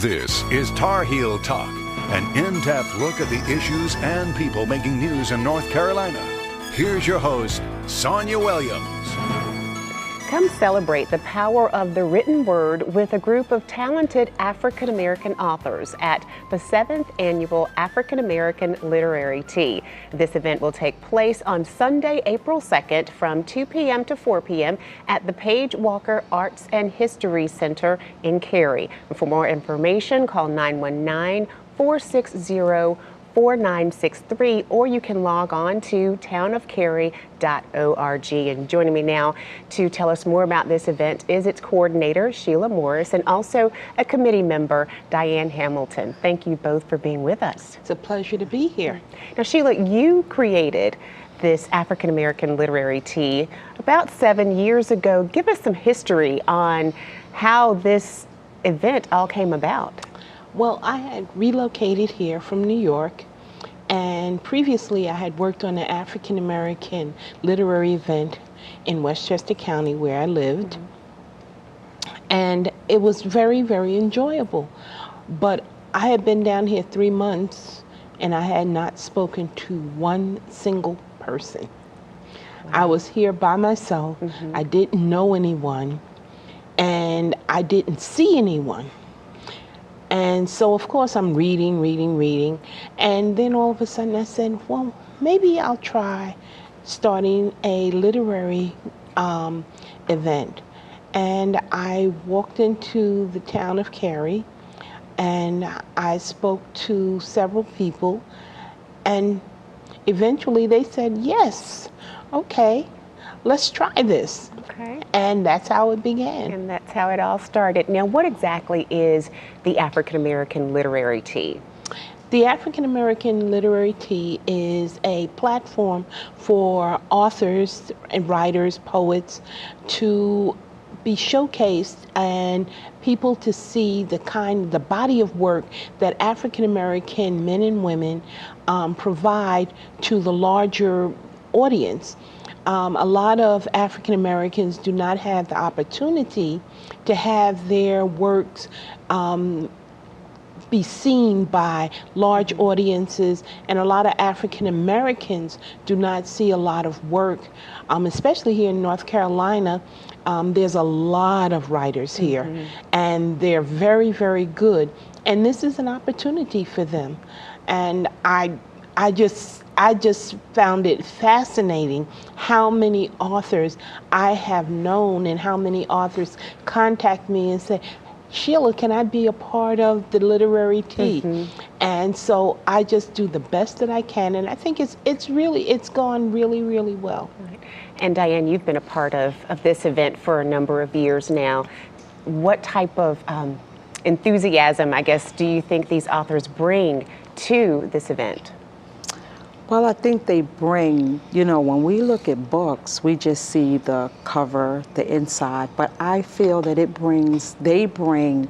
This is Tar Heel Talk, an in-depth look at the issues and people making news in North Carolina. Here's your host, Sonia Williams. Come celebrate the power of the written word with a group of talented African-American authors at the 7th Annual African-American Literary Tea. This event will take place on Sunday, April 2nd from 2 p.m. to 4 p.m. at the Page Walker Arts and History Center in Cary. For more information, call 919-460-4963, or you can log on to townofcary.org. And joining me now to tell us more about this event is its coordinator, Sheila Morris, and also a committee member, Diane Hamilton. Thank you both for being with us. It's a pleasure to be here. Now, Sheila, you created this African-American Literary Tea about 7 years ago. Give us some history on how this event all came about. Well, I had relocated here from New York, and previously I had worked on an African-American literary event in Westchester County where I lived. And it was very, very enjoyable. But I had been down here 3 months and I had not spoken to one single person. Wow. I was here by myself. I didn't know anyone and I didn't see anyone. And so, of course, I'm reading. And then all of a sudden I said, well, maybe I'll try starting a literary event. And I walked into the town of Cary and I spoke to several people. And eventually they said, yes, okay, let's try this. Okay. And that's how it began. And that's how it all started. Now, what exactly is the African-American Literary Tea? The African-American Literary Tea is a platform for authors and writers, poets, to be showcased and people to see the body of work that African-American men and women provide to the larger audience. A lot of African Americans do not have the opportunity to have their works be seen by large audiences, and a lot of African Americans do not see a lot of work, especially here in North Carolina. There's a lot of writers here, and they're very, very good, and this is an opportunity for them. And I just found it fascinating how many authors I have known and how many authors contact me and say, Sheila, can I be a part of the literary tea? And so I just do the best that I can, and I think it's gone really, really well. Right. And Diane, you've been a part of this event for a number of years now. What type of enthusiasm, I guess, do you think these authors bring to this event? Well, I think they bring, when we look at books, we just see the cover, the inside, but I feel that they bring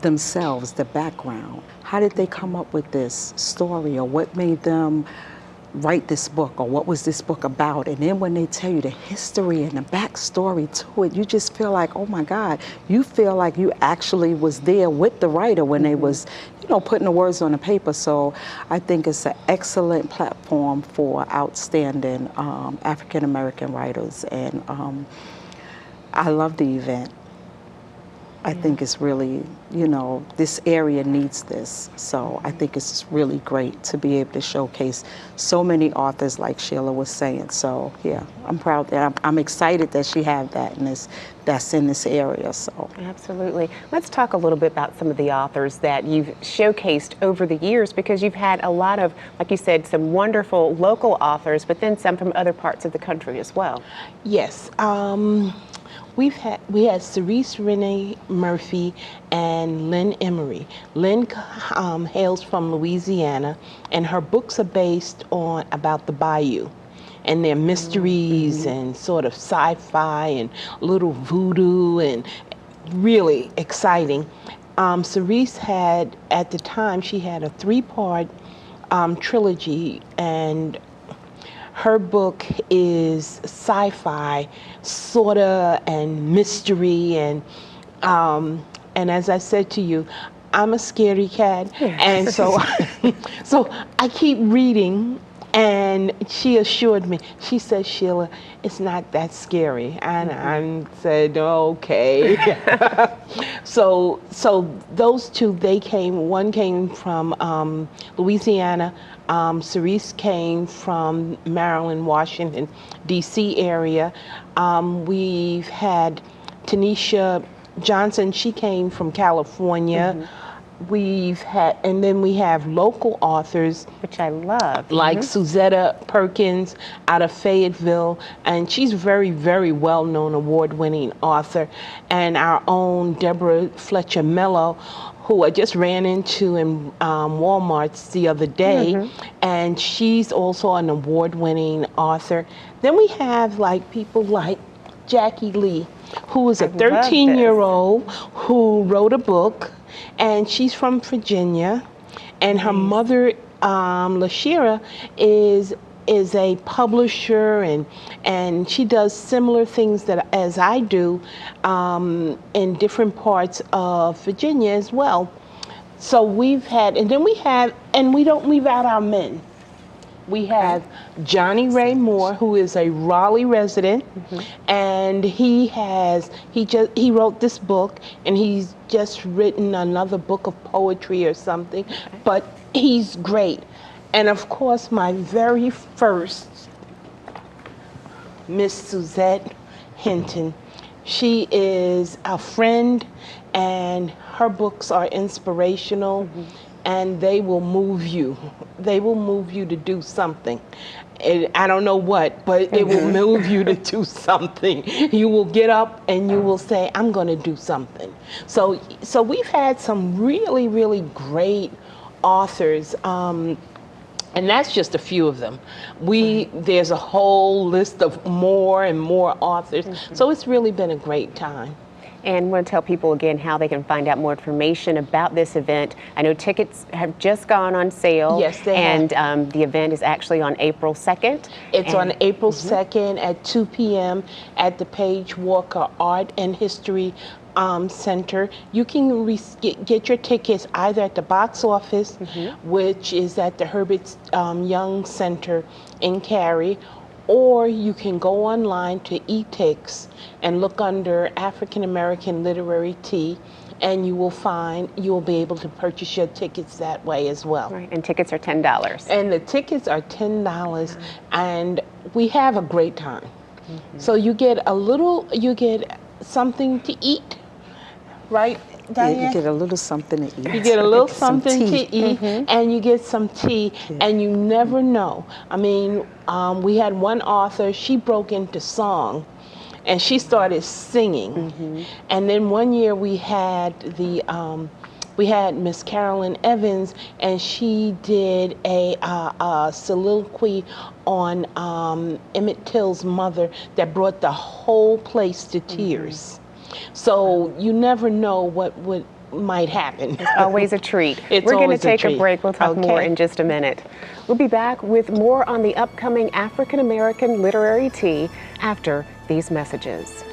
themselves, the background. How did they come up with this story, or what made them write this book, or what was this book about? And then when they tell you the history and the backstory to it, you just feel like, oh my God, you feel like you actually was there with the writer when they was, putting the words on the paper. So I think it's an excellent platform for outstanding African-American writers. And I love the event. I think it's really, this area needs this. So I think it's really great to be able to showcase so many authors like Sheila was saying. So yeah, I'm proud that I'm excited that she had that that's in this area. So absolutely. Let's talk a little bit about some of the authors that you've showcased over the years, because you've had a lot of, like you said, some wonderful local authors, but then some from other parts of the country as well. Yes. We had Cerise Renee Murphy and Lynn Emery. Lynn hails from Louisiana, and her books are based about the Bayou, and they're mysteries and sort of sci-fi and little voodoo and really exciting. Cerise had, at the time, she had a 3-part trilogy, and her book is sci-fi, sorta, and mystery, and as I said to you, I'm a scaredy cat, and so so I keep reading. And she assured me, she said, Sheila, it's not that scary. And I said, okay. So those two, one came from Louisiana, Cerise came from Maryland, Washington, D.C. area. We've had Tanisha Johnson, she came from California. We've had, and then we have local authors, which I love, like Suzetta Perkins out of Fayetteville, and she's very, very well-known, award-winning author, and our own Deborah Fletcher Mello, who I just ran into in Walmart the other day, and she's also an award-winning author. Then we have like people like Jackie Lee, who is a 13-year-old who wrote a book. And she's from Virginia, and her mother, LaShira, is a publisher, and she does similar things as I do in different parts of Virginia as well. So we've had, and then we have, and we don't leave out our men. We have Johnny Ray Moore, who is a Raleigh resident, and he wrote this book, and he's just written another book of poetry or something, but he's great. And of course, my very first, Miss Suzette Hinton. She is a friend, and her books are inspirational. And they will move you. They will move you to do something. I don't know what, but it will move you to do something. You will get up and you will say, I'm going to do something. So we've had some really, really great authors, and that's just a few of them. There's a whole list of more and more authors. So it's really been a great time. And I want to tell people again how they can find out more information about this event. I know tickets have just gone on sale. Yes, they have. And the event is actually on April 2nd. It's on April 2nd at 2 p.m. at the Page Walker Art and History Center. You can get your tickets either at the box office, which is at the Herbert Young Center in Cary, or you can go online to eTix and look under African American Literary Tea, and you will be able to purchase your tickets that way as well. Right, and tickets are $10. And the tickets are $10, and we have a great time. So you get something to eat, right, Diane? You get a little something to eat. You get a little something to eat, and you get some tea, and you never know. I mean, we had one author, she broke into song, and she started singing. And then one year we had Miss Carolyn Evans, and she did a soliloquy on Emmett Till's mother that brought the whole place to tears. So you never know what might happen. It's always a treat. We're going to take a break. We'll talk more in just a minute. We'll be back with more on the upcoming African American Literary Tea after these messages.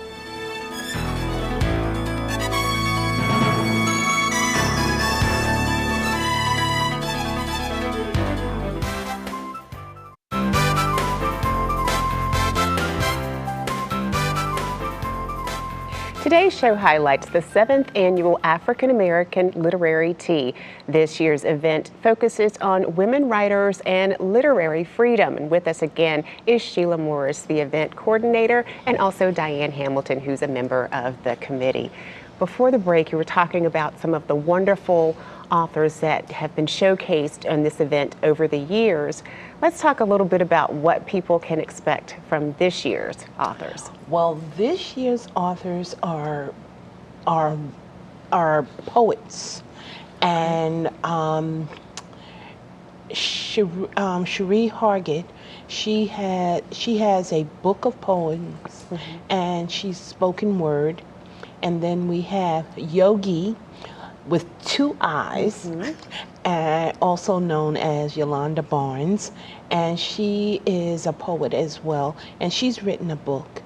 Today's show highlights the 7th Annual African American Literary Tea. This year's event focuses on women writers and literary freedom. And with us again is Sheila Morris, the event coordinator, and also Diane Hamilton, who's a member of the committee. Before the break, you were talking about some of the wonderful authors that have been showcased on this event over the years. Let's talk a little bit about what people can expect from this year's authors. Well, this year's authors are poets, and Cherie Hargett, she has a book of poems, and she's spoken word. And then we have Yogi with 2 eyes, also known as Yolanda Barnes, and she is a poet as well, and she's written a book.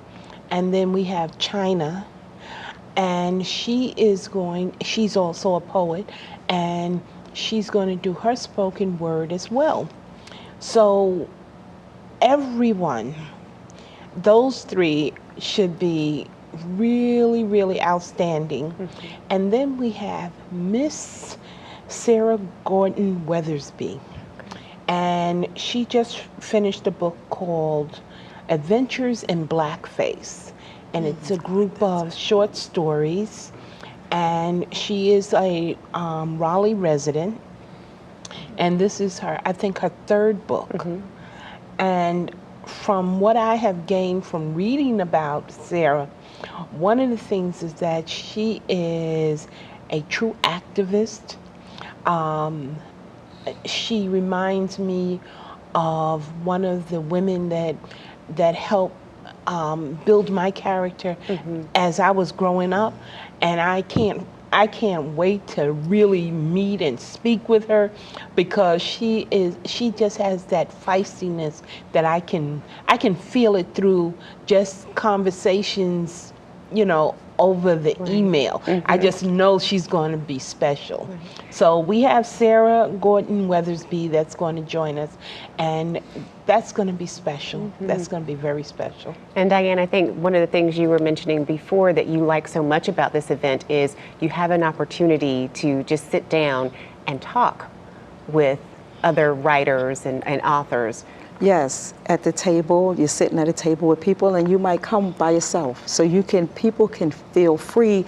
And then we have China, and she's also a poet, and she's going to do her spoken word as well. So everyone, those three should be really, really outstanding. And then we have Miss Sarah Gordon Weathersby. And she just finished a book called Adventures in Blackface. And it's a group of short stories. And she is a Raleigh resident. And this is I think her third book. And from what I have gained from reading about Sarah, one of the things is that she is a true activist. She reminds me of one of the women that helped build my character as I was growing up, and I can't wait to really meet and speak with her, because she just has that feistiness that I can feel it through just conversations, over the email. I just know she's going to be special. So we have Sarah Gordon Weathersby that's going to join us, and that's going to be special. That's going to be very special. And Diane, I think one of the things you were mentioning before that you like so much about this event is you have an opportunity to just sit down and talk with other writers and authors. Yes, at the table, you're sitting at a table with people, and you might come by yourself. So people can feel free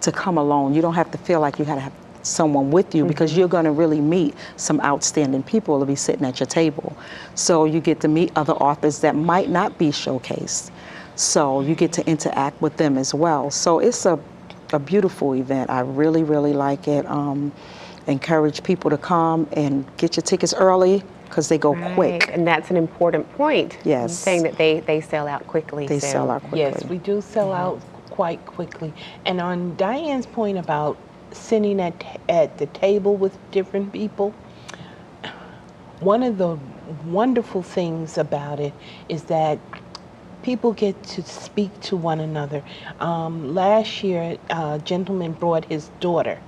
to come alone. You don't have to feel like you got to have someone with you, because you're going to really meet some outstanding people to be sitting at your table. So you get to meet other authors that might not be showcased. So you get to interact with them as well. So it's a beautiful event. I really, really like it. Encourage people to come and get your tickets early, because they go quick. And that's an important point. Yes. Saying that they sell out quickly. They sell out quickly. Yes, we do sell out quite quickly. And on Diane's point about sitting at the table with different people, one of the wonderful things about it is that people get to speak to one another. Last year, a gentleman brought his daughter,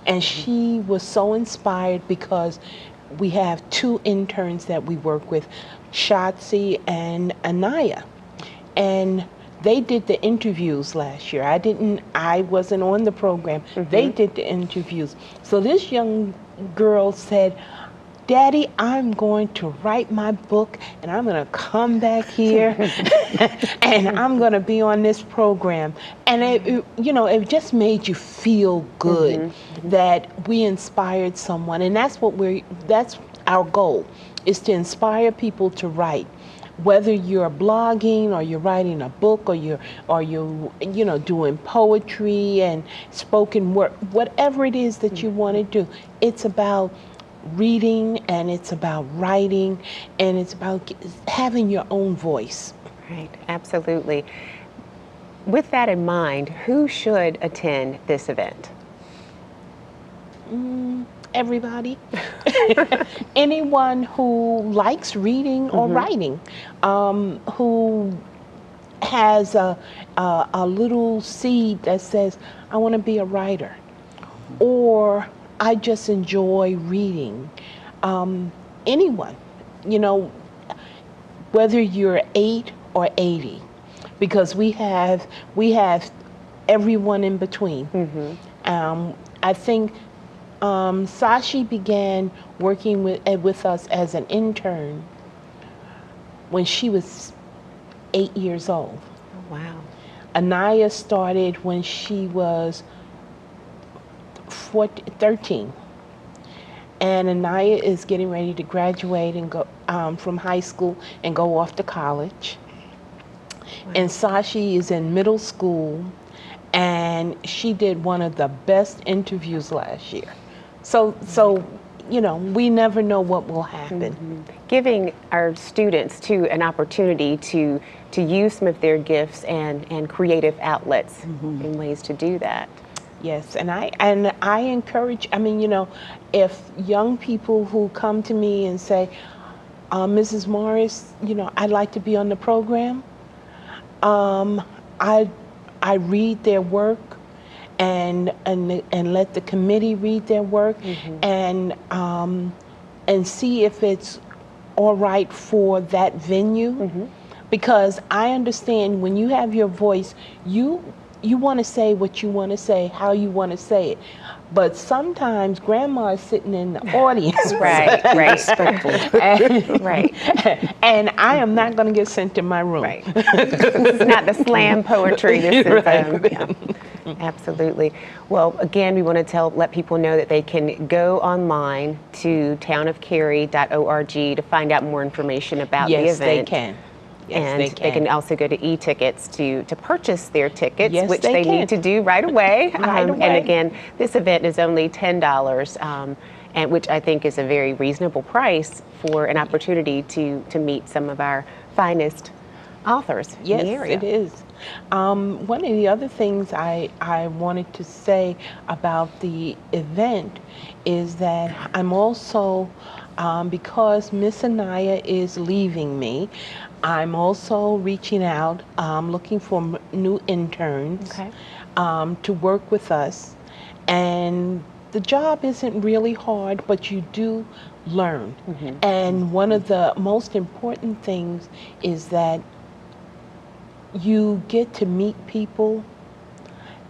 and she was so inspired because we have two interns that we work with, Shotzi and Anaya, and they did the interviews last year. I wasn't on the program. They did the interviews. So this young girl said, "Daddy, I'm going to write my book, and I'm going to come back here, and I'm going to be on this program." And it just made you feel good that we inspired someone, and that's our goal, is to inspire people to write. Whether you're blogging or you're writing a book or you're doing poetry and spoken word, whatever it is that you want to do, it's about reading, and it's about writing, and it's about having your own voice. Right, absolutely. With that in mind, who should attend this event? Everybody. Anyone who likes reading or writing, who has a little seed that says, "I want to be a writer," or "I just enjoy reading." Anyone, whether you're 8 or 80, because we have everyone in between. I think Sashi began working with us as an intern when she was 8 years old. Oh, wow. Anaya started when she was 13. And Anaya is getting ready to graduate and go from high school and go off to college. Wow. And Sashi is in middle school, and she did one of the best interviews last year. So we never know what will happen. Giving our students too an opportunity to use some of their gifts and creative outlets in ways to do that. Yes, and I encourage, if young people who come to me and say, "Mrs. Morris, I'd like to be on the program," I read their work, and let the committee read their work, and see if it's all right for that venue. Because I understand when you have your voice, you want to say what you want to say, how you want to say it. But sometimes grandma is sitting in the audience. Right. Respectful. And I am not going to get sent to my room. Right. This is not the slam poetry. This is, yeah. Absolutely. Well, again, we want to let people know that they can go online to townofcary.org to find out more information about the event. Yes, they can. Yes, and they can also go to e-tickets to purchase their tickets, which they need to do right away. And again, this event is only $10, and which I think is a very reasonable price for an opportunity to meet some of our finest authors in the area. Yes, it is. One of the other things I wanted to say about the event is that I'm also, because Miss Anaya is leaving me, I'm also reaching out, looking for new interns to work with us. And the job isn't really hard, but you do learn. And one of the most important things is that you get to meet people,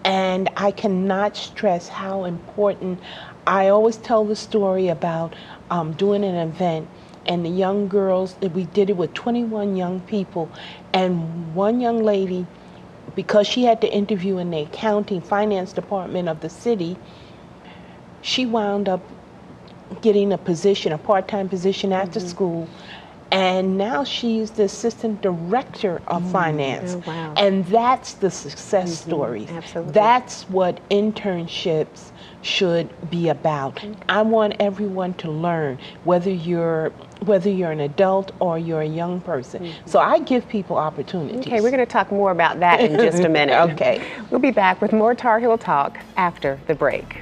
and I cannot stress how important. I always tell the story about doing an event, and the young girls, we did it with 21 young people, and one young lady, because she had to interview in the accounting finance department of the city, she wound up getting a position, a part-time position after school. And now she's the assistant director of finance. Oh, wow. And that's the success stories. Absolutely. That's what internships should be about. I want everyone to learn, whether you're an adult or you're a young person. So I give people opportunities. Okay, we're going to talk more about that in just a minute. Okay. We'll be back with more Tar Heel Talk after the break.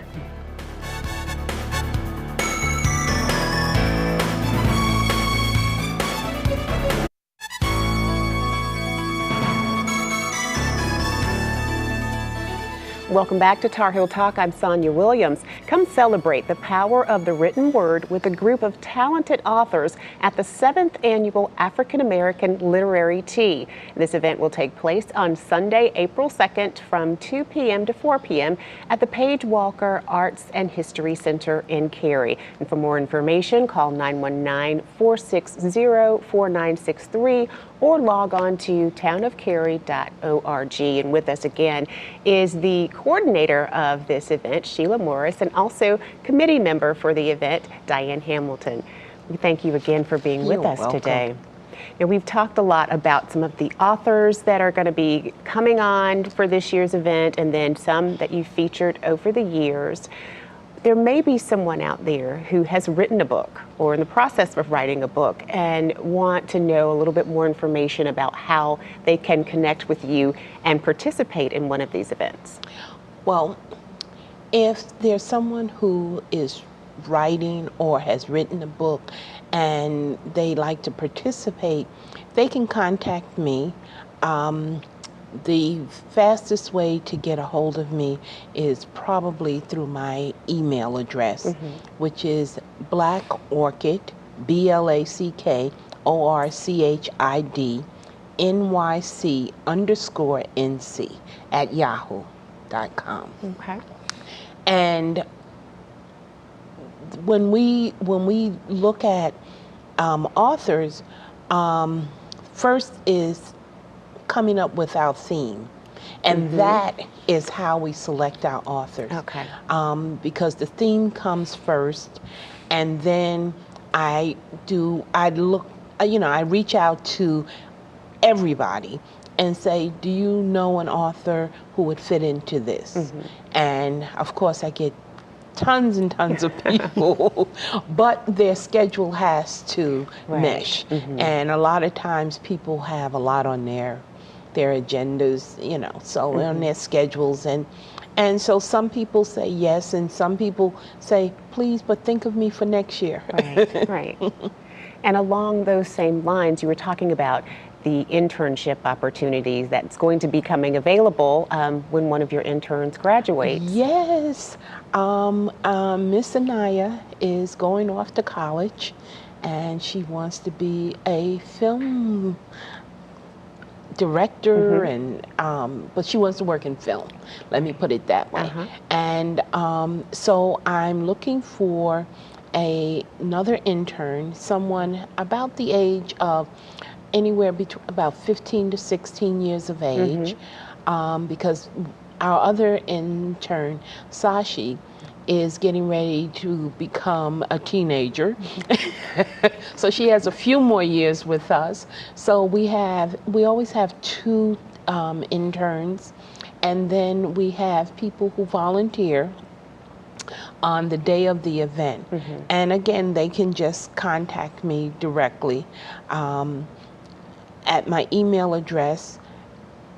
Welcome back to Tar Heel Talk. I'm Sonia Williams. Come celebrate the power of the written word with a group of talented authors at the 7th Annual African-American Literary Tea. This event will take place on Sunday, April 2nd from 2 p.m. to 4 p.m. at the Page Walker Arts and History Center in Cary. And for more information, call 919-460-4963 or log on to townofcary.org. And with us again is the coordinator of this event, Sheila Morris, and also committee member for the event, Diane Hamilton. We thank you again for being with us today. Now, we've talked a lot about some of the authors that are going to be coming on for this year's event, and then some that you featured over the years. There may be someone out there who has written a book or in the process of writing a book and want to know a little bit more information about how they can connect with you and participate in one of these events. Well, if there's someone who is writing or has written a book and they like to participate, they can contact me. The fastest way to get a hold of me is probably through my email address, which is blackorchid, BLACKORCHID, NYC_NC @yahoo.com. Okay. And when we look at authors, first is coming up with our theme, and that is how we select our authors. Okay. Because the theme comes first, and then I reach out to everybody and say, do you know an author who would fit into this? And of course I get tons and tons of people, but their schedule has to mesh. And a lot of times people have a lot on their agendas, so on their schedules, and so some people say yes, and some people say, please, but think of me for next year. Right. And along those same lines, you were talking about the internship opportunities that's going to be coming available when one of your interns graduates. Yes, Miss Anaya is going off to college, and she wants to be a film director, and but she wants to work in film. Let me put it that way. And so I'm looking for another intern, someone about the age of anywhere between about 15 to 16 years of age, because our other intern, Sashi, is getting ready to become a teenager. So she has a few more years with us. So we always have 2 interns, and then we have people who volunteer on the day of the event. And again, they can just contact me directly at my email address,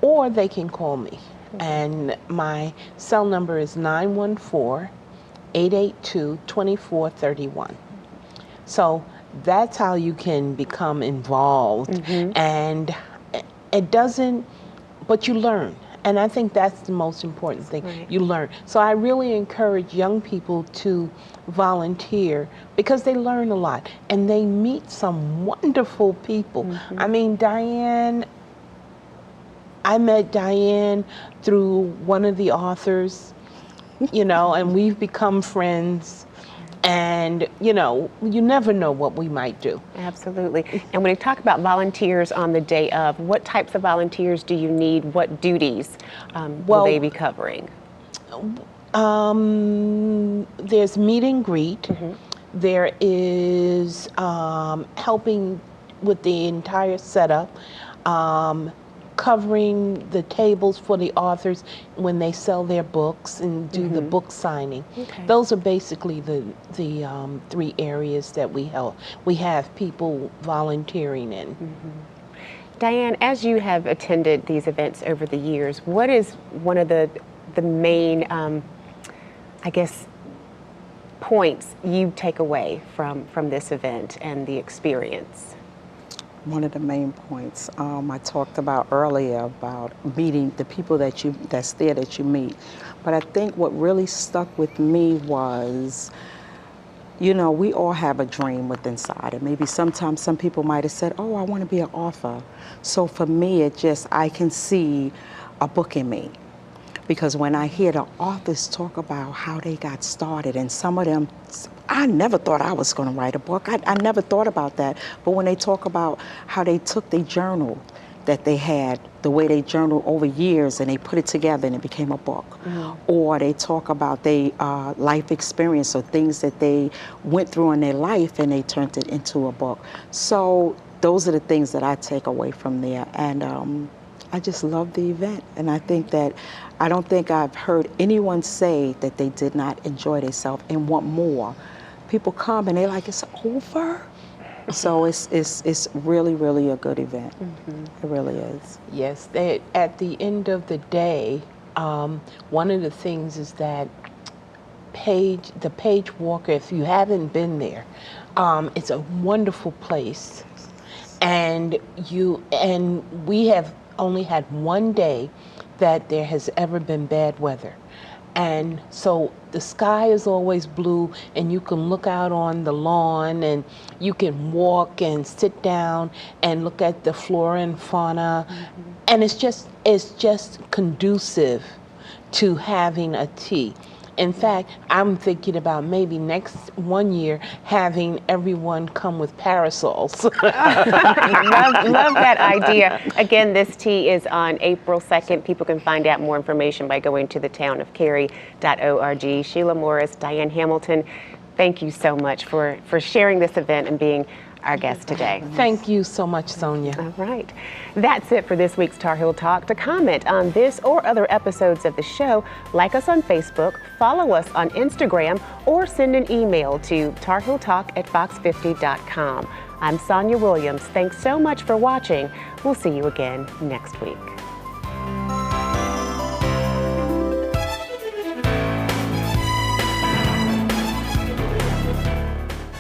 or they can call me. And my cell number is 914-882-2431. So that's how you can become involved. And it doesn't, but you learn. And I think that's the most important thing. You learn. So I really encourage young people to volunteer because they learn a lot and they meet some wonderful people. I mean, Diane, I met Diane through one of the authors, you know, and we've become friends. And, you know, you never know what we might do. Absolutely. And when you talk about volunteers on the day of, what types of volunteers do you need? What duties will they be covering? There's meet and greet. There is helping with the entire setup, covering the tables for the authors when they sell their books and do the book signing. Those are basically the 3 areas that we help. We have people volunteering in. Diane, as you have attended these events over the years, what is one of the main, I guess, points you take away from this event and the experience? One of the main points I talked about earlier about meeting the people that's there that you meet. But I think what really stuck with me was, you know, we all have a dream within inside. And maybe sometimes some people might have said, oh, I want to be an author. So for me, I can see a book in me. Because when I hear the authors talk about how they got started, and some of them, I never thought I was going to write a book. I never thought about that. But when they talk about how they took their journal that they had, the way they journaled over years, and they put it together and it became a book. Or they talk about their life experience or things that they went through in their life and they turned it into a book. So those are the things that I take away from there. And I just love the event. And I think that I don't think I've heard anyone say that they did not enjoy themselves and want more. People come and they're like, it's over? So it's really, really a good event. It really is. Yes, at the end of the day, one of the things is that the Page Walker, if you haven't been there, it's a wonderful place. And we have only had one day that there has ever been bad weather. And so the sky is always blue, and you can look out on the lawn and you can walk and sit down and look at the flora and fauna. And it's just conducive to having a tea. In fact, I'm thinking about maybe next one year having everyone come with parasols. love that idea. Again, this tea is on April 2nd. People can find out more information by going to thetownofcary.org. Sheila Morris, Diane Hamilton, thank you so much for sharing this event and being our guest today. Thank you so much, Sonia. All right. That's it for this week's Tar Heel Talk. To comment on this or other episodes of the show, like us on Facebook, follow us on Instagram, or send an email to tarheeltalk@fox50.com. I'm Sonia Williams. Thanks so much for watching. We'll see you again next week.